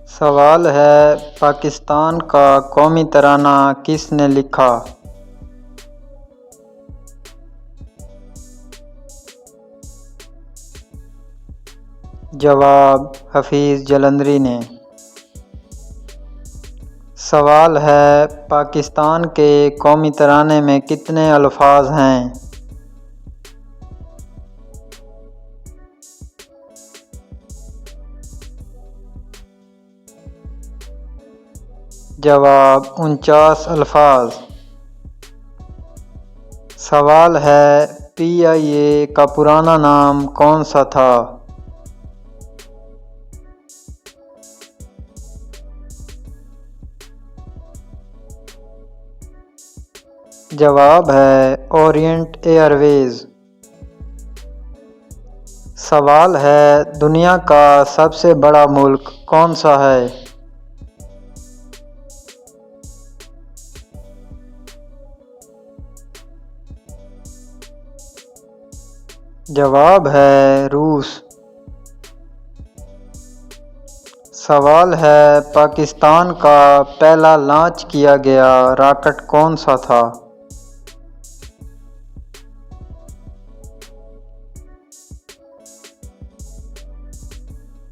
سوال ہے پاکستان کا قومی ترانہ کس نے لکھا؟ جواب حفیظ جلندری نے۔ سوال ہے پاکستان کے قومی ترانے میں کتنے الفاظ ہیں؟ جواب 49 الفاظ۔ سوال ہے PIA کا پرانا نام کون سا تھا؟ جواب ہے اورینٹ ایئر ویز۔ سوال ہے دنیا کا سب سے بڑا ملک کون سا ہے؟ جواب ہے روس۔ سوال ہے پاکستان کا پہلا لانچ کیا گیا راکٹ کون سا تھا؟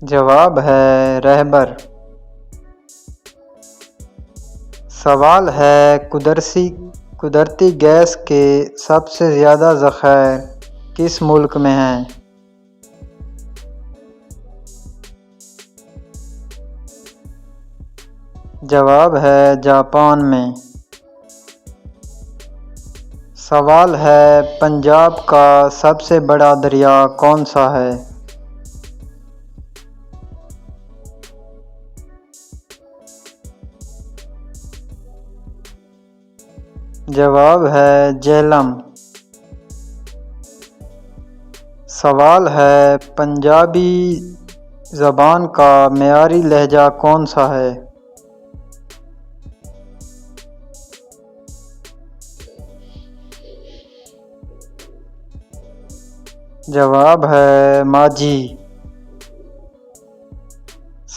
جواب ہے رہبر۔ سوال ہے قدرتی گیس کے سب سے زیادہ ذخائر کس ملک میں ہیں؟ جواب ہے جاپان میں۔ سوال ہے پنجاب کا سب سے بڑا دریا کون سا ہے؟ جواب ہے جہلم۔ سوال ہے پنجابی زبان کا معیاری لہجہ کون سا ہے؟ جواب ہے ماجھی۔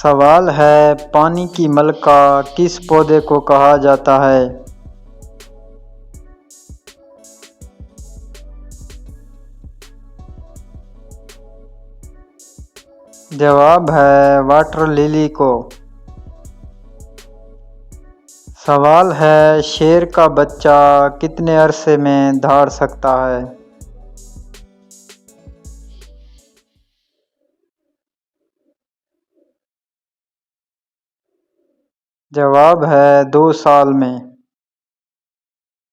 سوال ہے پانی کی ملکہ کس پودے کو کہا جاتا ہے؟ جواب ہے واٹر لیلی کو۔ سوال ہے شیر کا بچہ کتنے عرصے میں دھاڑ سکتا ہے؟ جواب ہے 2 سال میں۔